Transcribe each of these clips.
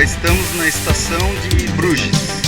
estamos na estação de Bruges.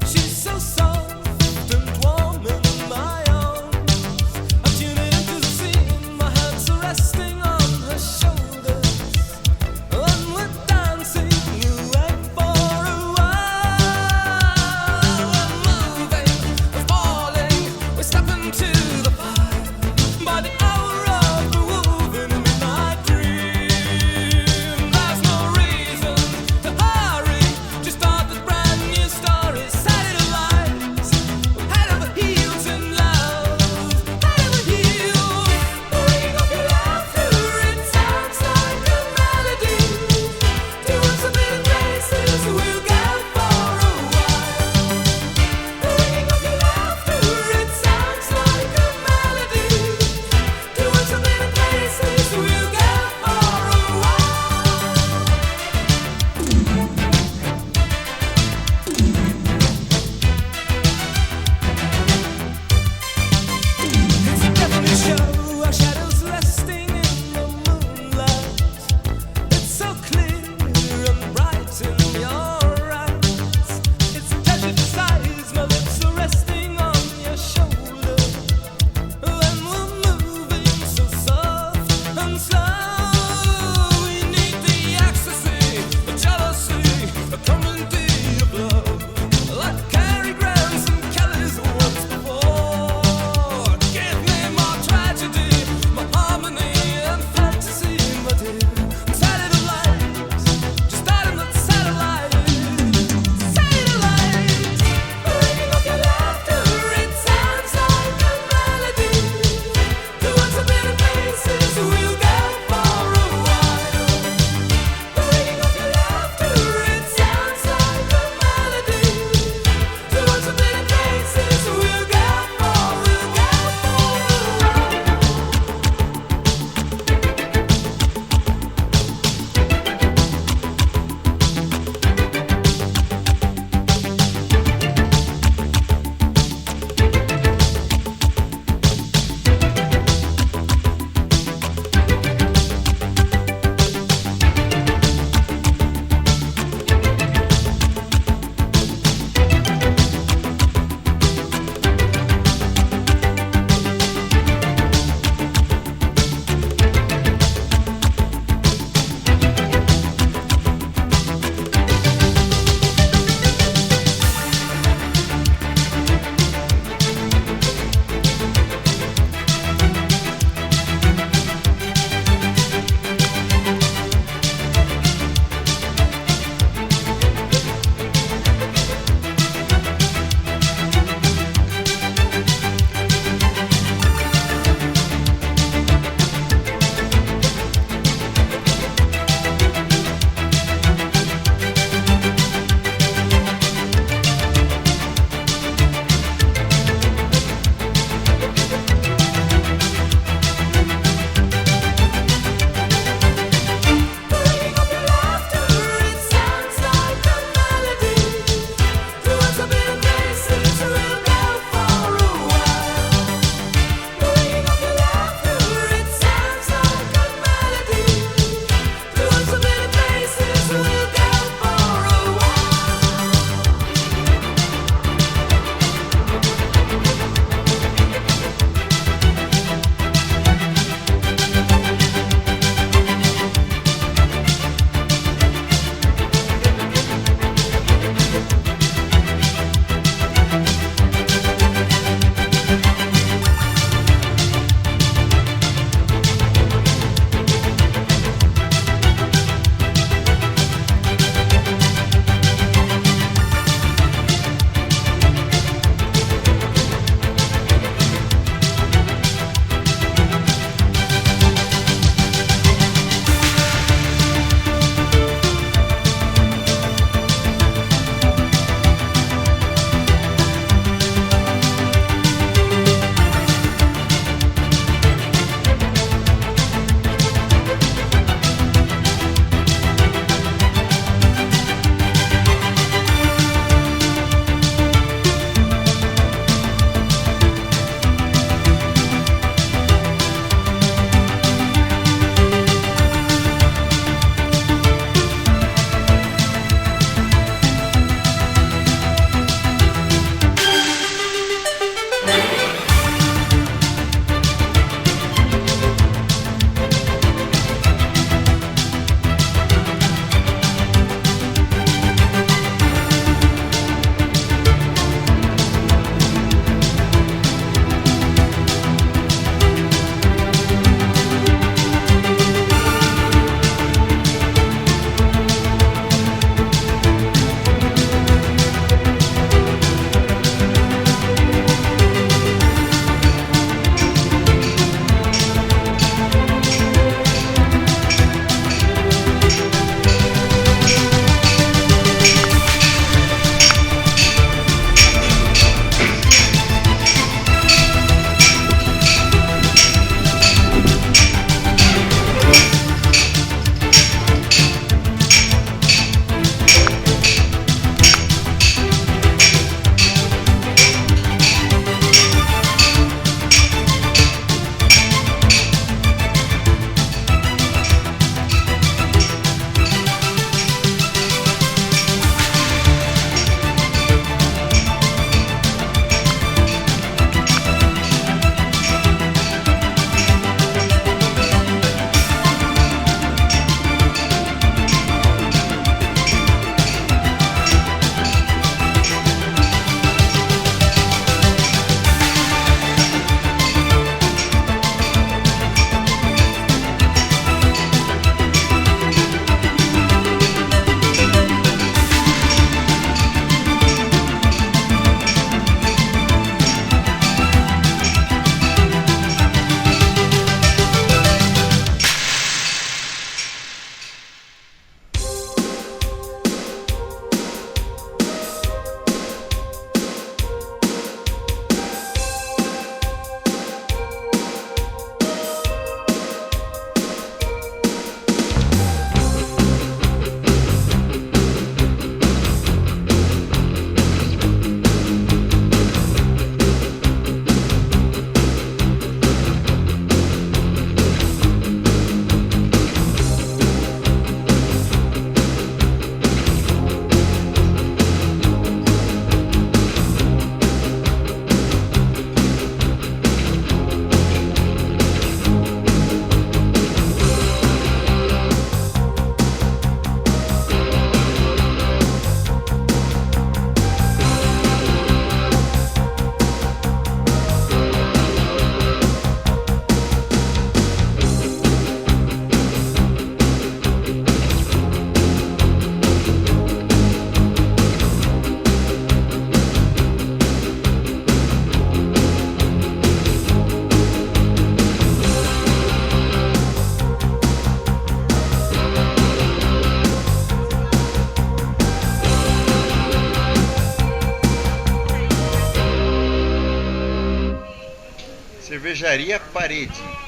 She's so soft and warm in my arms. I tune into the sea. Cervejaria Parede.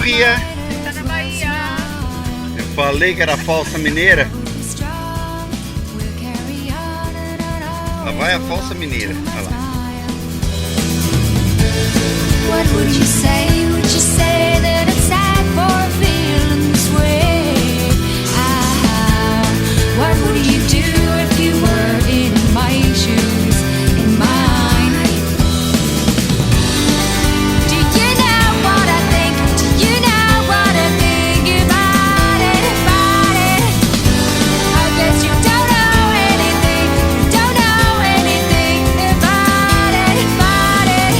Ria. Tá na Bahia. Eu falei que era falsa mineira. Lá vai a falsa mineira. Olha lá. What would you say? Would you say that it's sad for feeling this way? What would you do if you were in my shoes, in mine? Do you know what I think? Do you know what I think about it? About it? I guess you don't know anything. You don't know anything about it. About it?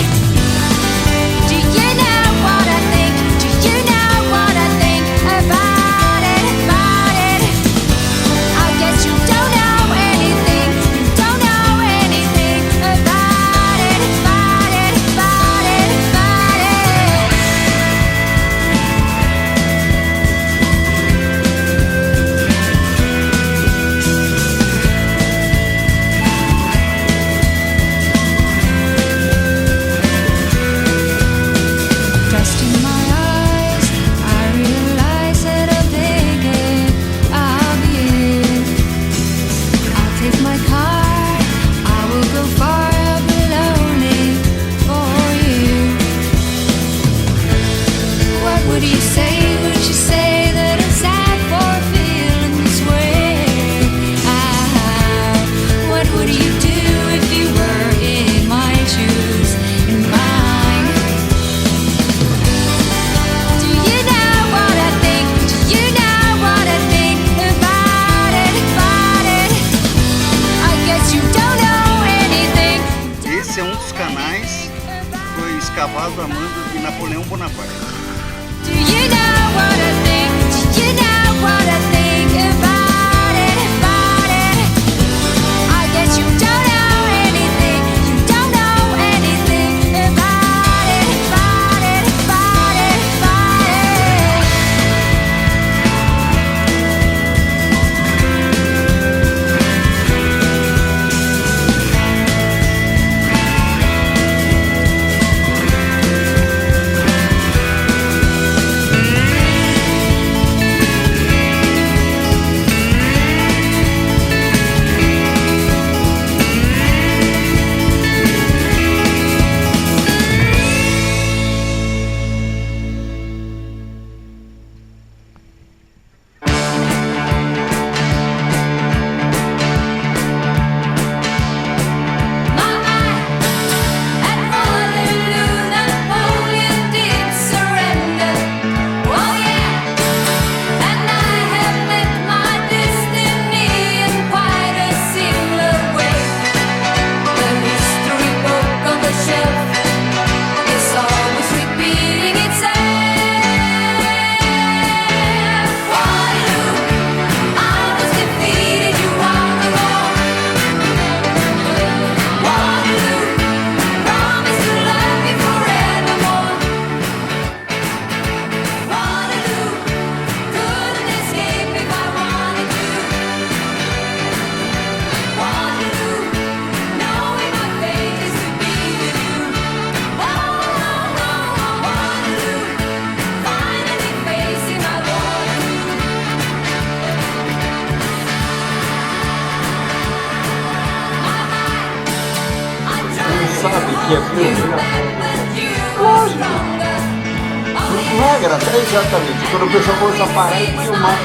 Do you know what I think? Do you know what I think about it? About it? I guess you don't know anything. You don't know anything about it. About it? About it? About it? Dust in my eyes, I realize that I'm thinking of you. I'll take my car, I will go far, I'll be lonely for you. What would you say? Would you say that I'm sad for feeling this way? What would you do if you were in my shoes, in mine? Do you know what I think? Do you know what I think about it? About it? I guess you don't know anything. Esse é um dos canais que foi escavado a mando de Napoleão Bonaparte. Do you know what I think? Do you know what I think about it? About it? I guess you don't know anything. You don't know anything about it. About it? About it? About it? Sabe que é filme? Lógico. Por regra, exatamente. Quando o pessoal começa a parar e filmar